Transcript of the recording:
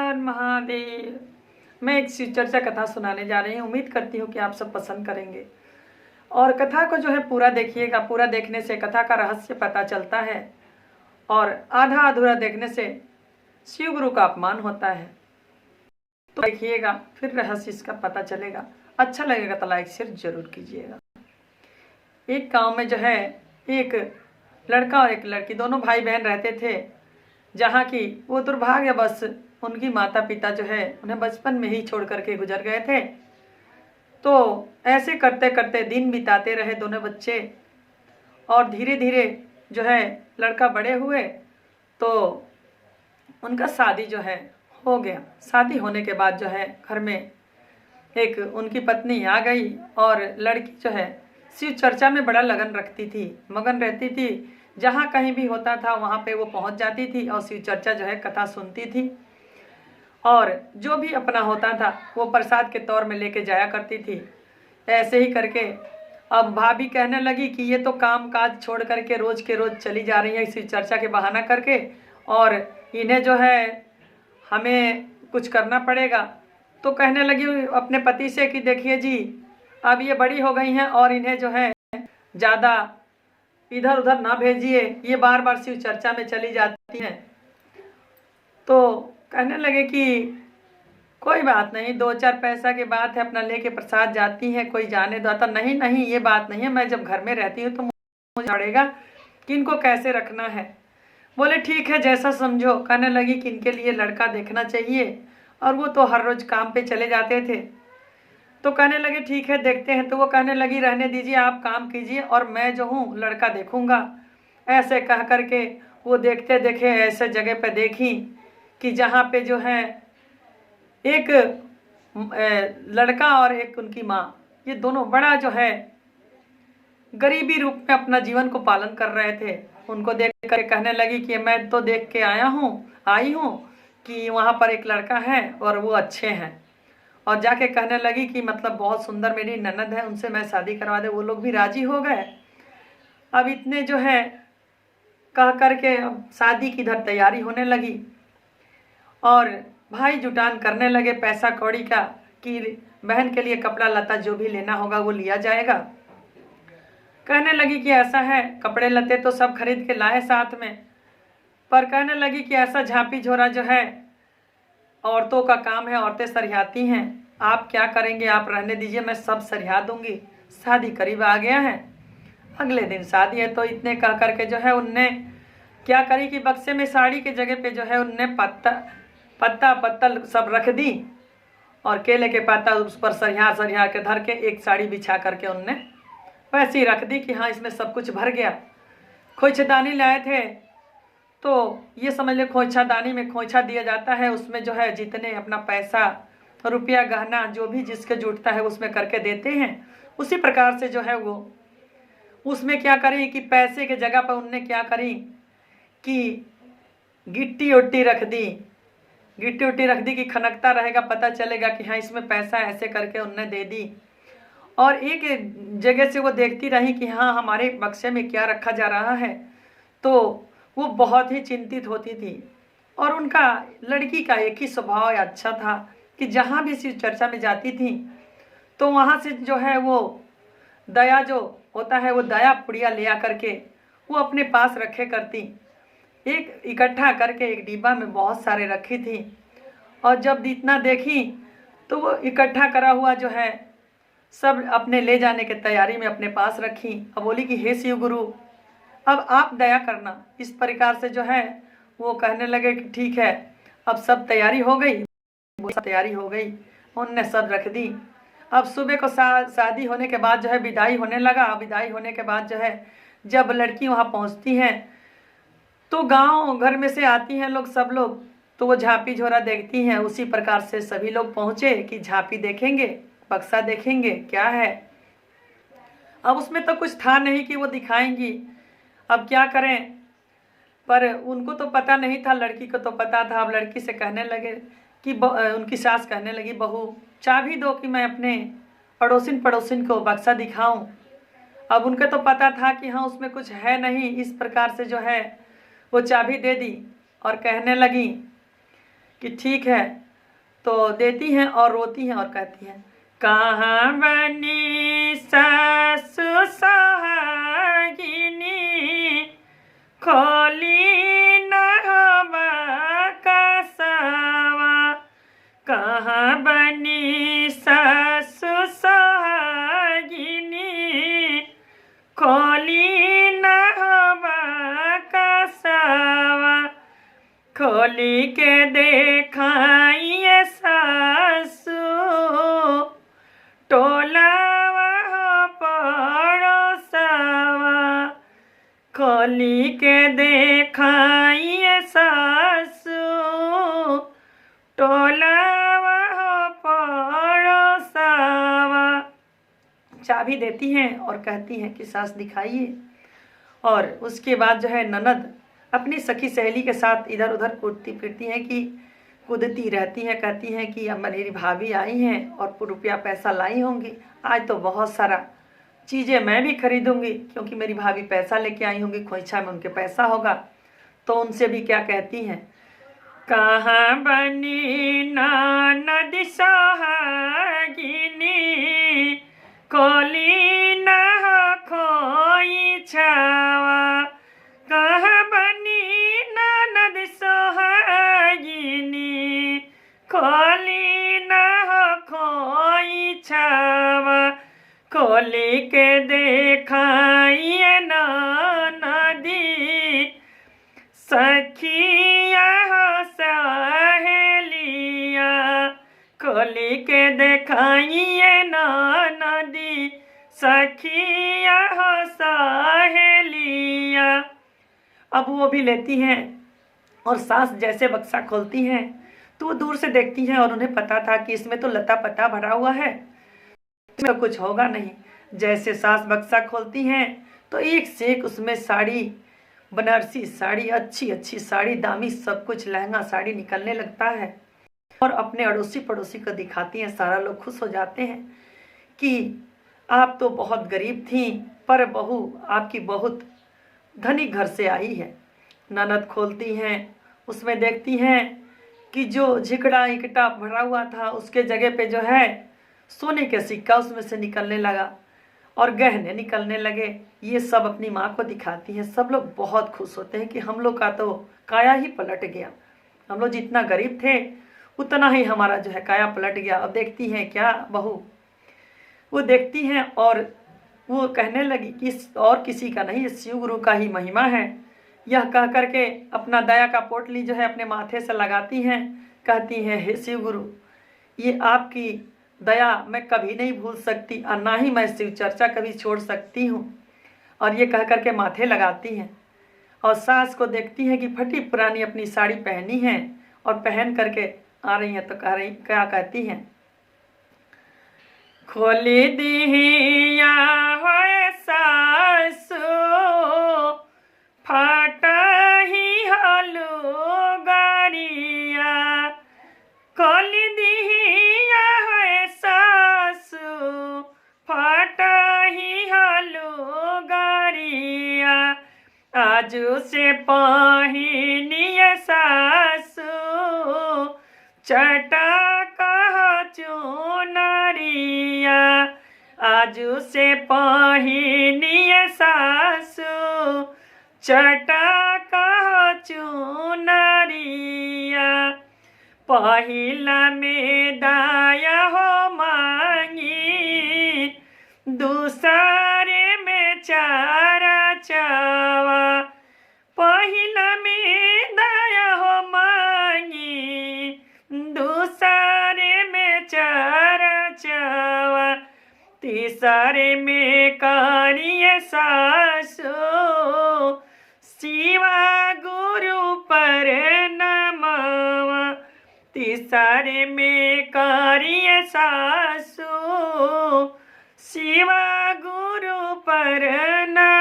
हर महादेव। मैं एक शिव चर्चा कथा सुनाने जा रही हूँ। उम्मीद करती हूँ कि आप सब पसंद करेंगे और कथा को जो है पूरा देखिएगा। पूरा देखने से कथा का रहस्य पता चलता है और आधा अधूरा देखने से शिव गुरु का अपमान होता है। तो देखिएगा, फिर रहस्य इसका पता चलेगा। अच्छा लगेगा तो लाइक शेयर जरूर कीजिएगा। एक गांव में जो है एक लड़का और एक लड़की, दोनों भाई बहन रहते थे, जहाँ की वो दुर्भाग्यवश उनकी माता पिता जो है उन्हें बचपन में ही छोड़ करके गुजर गए थे। तो ऐसे करते करते दिन बिताते रहे दोनों बच्चे और धीरे धीरे जो है लड़का बड़े हुए तो उनका शादी जो है हो गया। शादी होने के बाद जो है घर में एक उनकी पत्नी आ गई और लड़की जो है शिव चर्चा में बड़ा लगन रखती थी, मगन रहती थी। जहाँ कहीं भी होता था वहाँ पे वो पहुँच जाती थी और शिव चर्चा जो है कथा सुनती थी और जो भी अपना होता था वो प्रसाद के तौर में लेके जाया करती थी। ऐसे ही करके अब भाभी कहने लगी कि ये तो काम काज छोड़ करके रोज़ के रोज़ चली जा रही है शिव चर्चा के बहाना करके, और इन्हें जो है हमें कुछ करना पड़ेगा। तो कहने लगी अपने पति से कि देखिए जी, अब ये बड़ी हो गई हैं और इन्हें जो है ज़्यादा इधर उधर ना भेजिए, ये बार बार शिव चर्चा में चली जाती हैं। तो कहने लगे कि कोई बात नहीं, 2-4 पैसा की बात है, अपना लेके प्रसाद जाती हैं, कोई जाने दो। तो नहीं नहीं, ये बात नहीं है, मैं जब घर में रहती हूँ तो मुझे पड़ेगा कि इनको कैसे रखना है। बोले ठीक है, जैसा समझो। कहने लगी कि इनके लिए लड़का देखना चाहिए और वो तो हर रोज़ काम पे चले जाते थे। तो कहने लगे ठीक है, देखते हैं। तो वो कहने लगी रहने दीजिए, आप काम कीजिए और मैं जो हूँ लड़का देखूँगा। ऐसे कह करके वो देखते देखे ऐसे जगह पे देखी कि जहाँ पे जो है एक लड़का और एक उनकी माँ, ये दोनों बड़ा जो है गरीबी रूप में अपना जीवन को पालन कर रहे थे। उनको देख कर कहने लगी कि मैं तो देख के आई हूँ कि वहाँ पर एक लड़का है और वो अच्छे हैं। और जाके कहने लगी कि मतलब बहुत सुंदर मेरी ननद है, उनसे मैं शादी करवा दे। वो लोग भी राजी हो गए। अब इतने जो है कह करके अब शादी की इधर तैयारी होने लगी और भाई जुटान करने लगे पैसा कौड़ी का कि बहन के लिए कपड़ा लता जो भी लेना होगा वो लिया जाएगा। कहने लगी कि ऐसा है, कपड़े लते तो सब खरीद के लाए साथ में, पर कहने लगी कि ऐसा झांपी झोरा जो है औरतों का काम है, औरतें सरियाती हैं। आप क्या करेंगे, आप रहने दीजिए, मैं सब सरिया दूंगी। शादी करीब आ गया है, अगले दिन शादी है। तो इतने कह करके जो है उनने क्या करी कि बक्से में साड़ी के जगह पे जो है उनने पत्ता सब रख दी और केले के पत्ता उस पर सरिया के धर के एक साड़ी बिछा करके उनने वैसे ही रख दी कि हाँ इसमें सब कुछ भर गया। खोइछादानी लाए थे तो ये समझ ले खोइछादानी में खोइछा दिया जाता है, उसमें जो है जितने अपना पैसा रुपया गहना जो भी जिसके जुटता है उसमें करके देते हैं। उसी प्रकार से जो है वो उसमें क्या करी कि पैसे के जगह पर उनने क्या करी कि गिट्टी उट्टी रख दी कि खनकता रहेगा, पता चलेगा कि हाँ इसमें पैसा, ऐसे करके उनने दे दी। और एक जगह से वो देखती रही कि हाँ हमारे बक्से में क्या रखा जा रहा है। तो वो बहुत ही चिंतित होती थी और उनका लड़की का एक ही स्वभाव अच्छा था कि जहाँ भी शिव चर्चा में जाती थी तो वहाँ से जो है वो दया जो होता है वो दया पुड़िया ले आ करके वो अपने पास रखे करती। एक इकट्ठा करके एक डिब्बा में बहुत सारे रखी थी और जब इतना देखी तो वो इकट्ठा करा हुआ जो है सब अपने ले जाने की तैयारी में अपने पास रखी। अब बोली कि हे शिव गुरु, अब आप दया करना। इस प्रकार से जो है वो कहने लगे कि ठीक है, अब सब तैयारी हो गई। तैयारी हो गई, उनने सब रख दी। अब सुबह को शादी होने के बाद जो है विदाई होने लगा। विदाई होने के बाद जो है जब लड़की वहाँ पहुँचती हैं तो गांव घर में से आती हैं लोग, सब लोग, तो वो झांपी झोरा देखती हैं। उसी प्रकार से सभी लोग पहुँचे कि झांपी देखेंगे, बक्सा देखेंगे क्या है। अब उसमें तो कुछ था नहीं कि वो दिखाएंगी, अब क्या करें। पर उनको तो पता नहीं था, लड़की को तो पता था। अब लड़की से कहने लगे कि उनकी सास कहने लगी, बहू चाबी दो कि मैं अपने पड़ोसिन को बक्सा दिखाऊं। अब उनके तो पता था कि हाँ उसमें कुछ है नहीं। इस प्रकार से जो है वो चाबी दे दी और कहने लगी कि ठीक है, तो देती हैं और रोती हैं और कहती हैं, कहाँ बनी सासु सोहागिनी, खोली न हवा कसवा। कहाँ बनी सासु सोहागिनी, खोली न हवा कसवा। खोली के देखाइए सासु, टोलावा पड़ोसवा। खोली के देखाइए सासु, टोलावा पड़ोसवा। चाबी देती हैं और कहती हैं कि सास दिखाइए। और उसके बाद जो है ननद अपनी सखी सहेली के साथ इधर उधर कूदती फिरती हैं, कि कूदती रहती हैं, कहती हैं कि अब मेरी भाभी आई हैं और रुपया पैसा लाई होंगी, आज तो बहुत सारा चीज़ें मैं भी खरीदूंगी, क्योंकि मेरी भाभी पैसा लेके आई होंगी, खोइछा में उनके पैसा होगा। तो उनसे भी क्या कहती हैं, कहाँ बनी ननद सोहागिनी, खोली न खोइछावा। कहाँ बनी ननद सोहागिनी, खोली न खोइछावा। खोली के देखाइए ननदी, सखिया सहेलिया। खोली के देखाइए ननदी, सखिया सहेलिया। अब वो भी लेती हैं और सास जैसे बक्सा खोलती हैं तो वो दूर से देखती हैं और उन्हें पता था कि इसमें तो लता पता भरा हुआ है, इसमें तो कुछ होगा नहीं। जैसे सास बक्सा खोलती हैं तो एक से एक उसमें साड़ी, बनारसी साड़ी, अच्छी अच्छी साड़ी, दामी सब कुछ, लहंगा साड़ी निकलने लगता है। और अपने अड़ोसी पड़ोसी को दिखाती हैं। सारा लोग खुश हो जाते हैं कि आप तो बहुत गरीब थी, पर बहू आपकी बहुत धनिक घर से आई है। ननद खोलती हैं, उसमें देखती हैं कि जो झिकड़ा इकट्ठा भरा हुआ था उसके जगह पे जो है सोने के सिक्का उसमें से निकलने लगा और गहने निकलने लगे। ये सब अपनी माँ को दिखाती हैं। सब लोग बहुत खुश होते हैं कि हम लोग का तो काया ही पलट गया, हम लोग जितना गरीब थे उतना ही हमारा जो है काया पलट गया। अब देखती हैं क्या बहू, वो देखती हैं और वो कहने लगी कि और किसी का नहीं, शिव गुरु का ही महिमा है। यह कह करके अपना दया का पोटली जो है अपने माथे से लगाती हैं, कहती हैं, हे शिव गुरु, ये आपकी दया मैं कभी नहीं भूल सकती और ना ही मैं शिव चर्चा कभी छोड़ सकती हूँ। और ये कह करके माथे लगाती हैं और सास को देखती हैं कि फटी पुरानी अपनी साड़ी पहनी है और पहन करके आ रही हैं। तो क्या कहती हैं, खोली दिहिया होए सासु, फटही हलू गरिया। खोली दिहिया होए सासु, फटही हलू गरिया। आजू से पहिनिए सासु, चटा चुनरिया। आजू से पहिनिए सासु, चटा चुनरिया। पहिला में दाया हो मांगी, दूसरे में चारा चावा। पहिला में दाया हो मांगी, दूसरे में चारा चावा। तीसरे में करिए सासु, शिवा गुरु पर नमवा। तीसरे में करिए सासु, शिवा गुरु पर नमवा।